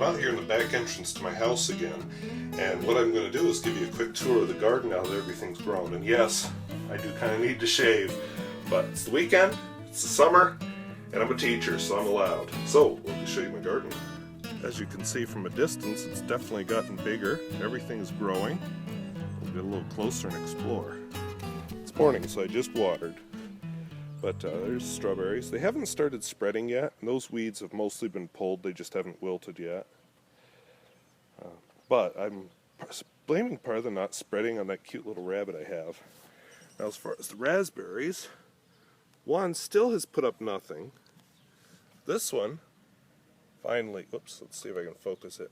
I'm out here in the back entrance to my house again, and what I'm going to do is give you a quick tour of the garden now that everything's grown. And yes, I do kind of need to shave, but it's the weekend, it's the summer, and I'm a teacher, so I'm allowed. So, let me show you my garden. As you can see from a distance, it's definitely gotten bigger. Everything's growing. We'll get a little closer and explore. It's morning, so I just watered. But there's strawberries. They haven't started spreading yet, and those weeds have mostly been pulled. They just haven't wilted yet. But I'm blaming part of the not spreading on that cute little rabbit I have. Now, as far as the raspberries, one still has put up nothing. This one finally, oops, let's see if I can focus it.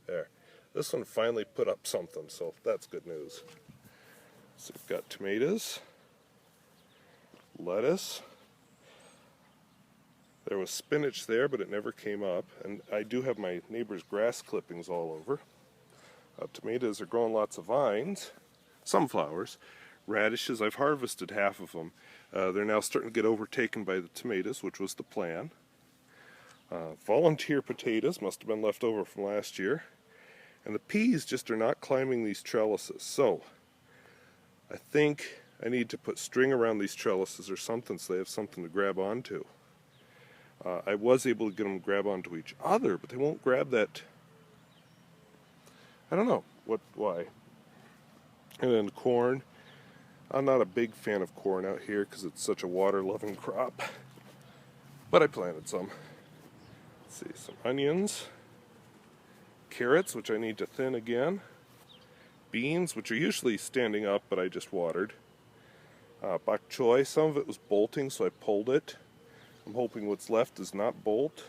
There. This one finally put up something, so that's good news. So we've got tomatoes, lettuce. There was spinach there, but it never came up. And I do have my neighbor's grass clippings all over. Tomatoes are growing lots of vines. Sunflowers. Radishes, I've harvested half of them. They're now starting to get overtaken by the tomatoes, which was the plan. Volunteer potatoes must have been left over from last year. And the peas just are not climbing these trellises. So, I think I need to put string around these trellises or something so they have something to grab onto. I was able to get them to grab onto each other, but they won't grab that. I don't know why. And then corn. I'm not a big fan of corn out here because it's such a water-loving crop. But I planted some. Let's see, some onions. Carrots, which I need to thin again. Beans, which are usually standing up, but I just watered. Bok choy, some of it was bolting, so I pulled it. I'm hoping what's left does not bolt.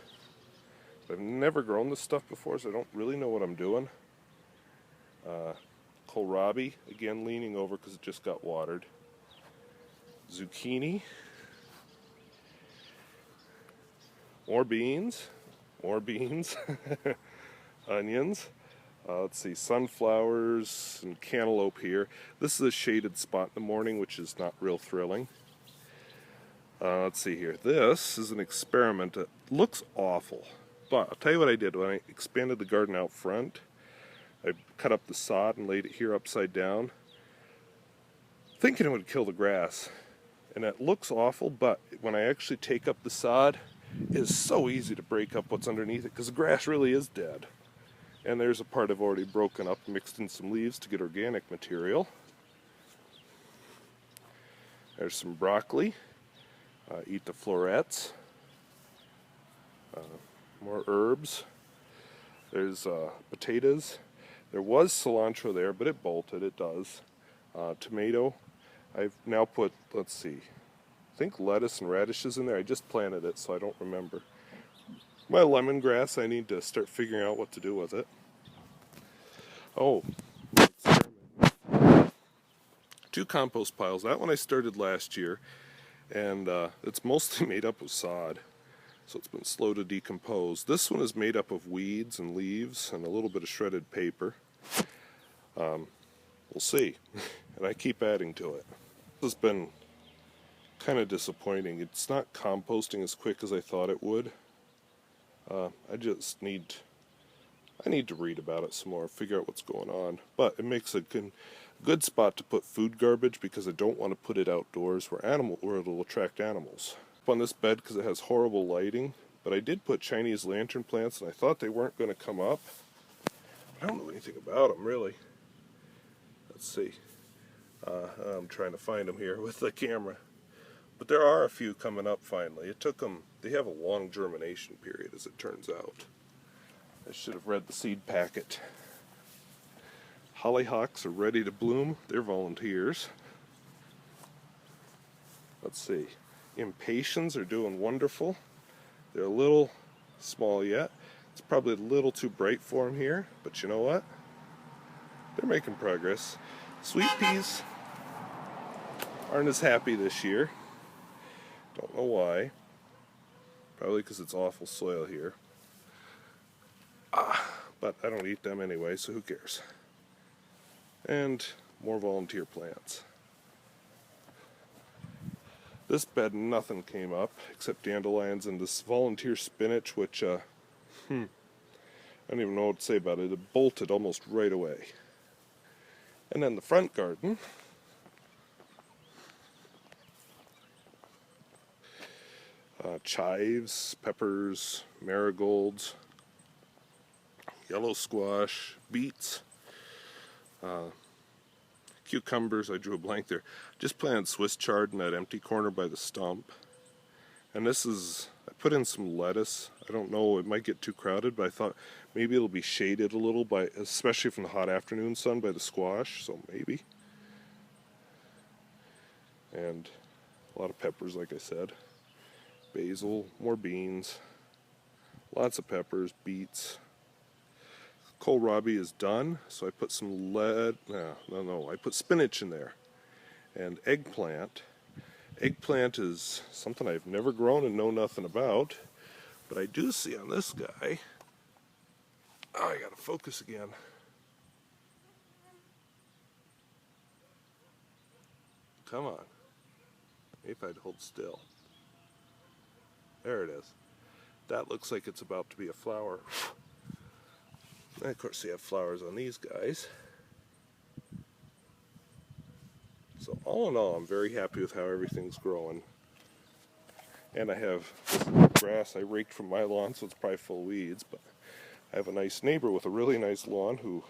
I've never grown this stuff before, so I don't really know what I'm doing. Kohlrabi, again leaning over because it just got watered. Zucchini. More beans. More beans. Onions. Let's see, sunflowers and cantaloupe here. This is a shaded spot in the morning, which is not real thrilling. Let's see here. This is an experiment. It looks awful, but I'll tell you what I did. When I expanded the garden out front, I cut up the sod and laid it here upside down, thinking it would kill the grass. And it looks awful, but when I actually take up the sod, it is so easy to break up what's underneath it, because the grass really is dead. And there's a part I've already broken up, mixed in some leaves to get organic material. There's some broccoli. Eat the florets. More herbs. There's potatoes. There was cilantro there, but it bolted. It does. Tomato. I've now put, let's see, I think lettuce and radishes in there. I just planted it, so I don't remember. My lemongrass, I need to start figuring out what to do with it. Oh, two compost piles. That one I started last year, and it's mostly made up of sod, so it's been slow to decompose. This one is made up of weeds and leaves and a little bit of shredded paper. We'll see, and I keep adding to it. This has been kind of disappointing. It's not composting as quick as I thought it would. I need to read about it some more, figure out what's going on. But it makes a good spot to put food garbage because I don't want to put it outdoors where it'll attract animals. On this bed because it has horrible lighting, but I did put Chinese lantern plants and I thought they weren't going to come up. I don't know anything about them really. Let's see. I'm trying to find them here with the camera. But there are a few coming up finally. It took them, they have a long germination period as it turns out. I should have read the seed packet. Hollyhocks are ready to bloom. They're volunteers. Let's see. Impatiens are doing wonderful. They're a little small yet. It's probably a little too bright for them here, but you know what? They're making progress. Sweet peas aren't as happy this year. Don't know why. Probably because it's awful soil here. But I don't eat them anyway, so who cares? And more volunteer plants. This bed, nothing came up except dandelions and this volunteer spinach, which I don't even know what to say about it. It bolted almost right away. And then the front garden, chives, peppers, marigolds, yellow squash, beets, cucumbers. I drew a blank there. Just planted Swiss chard in that empty corner by the stump. And this is, I put in some lettuce. I don't know, it might get too crowded, but I thought maybe it'll be shaded a little by, especially from the hot afternoon sun, by the squash, so maybe. And a lot of peppers, like I said. Basil, more beans, lots of peppers, beets. Kohlrabi is done, so I put some I put spinach in there. And eggplant. Eggplant is something I've never grown and know nothing about, but I do see on this guy, oh, I gotta focus again. Come on. Maybe if I'd hold still. There it is. That looks like it's about to be a flower. And of course you have flowers on these guys. So all in all, I'm very happy with how everything's growing. And I have this grass I raked from my lawn, so it's probably full of weeds, but I have a nice neighbor with a really nice lawn who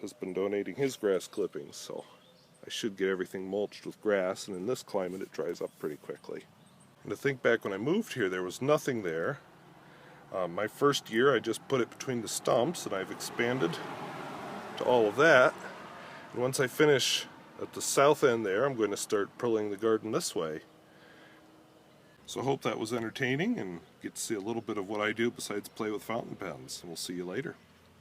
has been donating his grass clippings, so I should get everything mulched with grass, and in this climate it dries up pretty quickly. And to think back when I moved here, there was nothing there. My first year I just put it between the stumps, and I've expanded to all of that. And once I finish at the south end there, I'm going to start pulling the garden this way. So I hope that was entertaining and get to see a little bit of what I do besides play with fountain pens. And we'll see you later.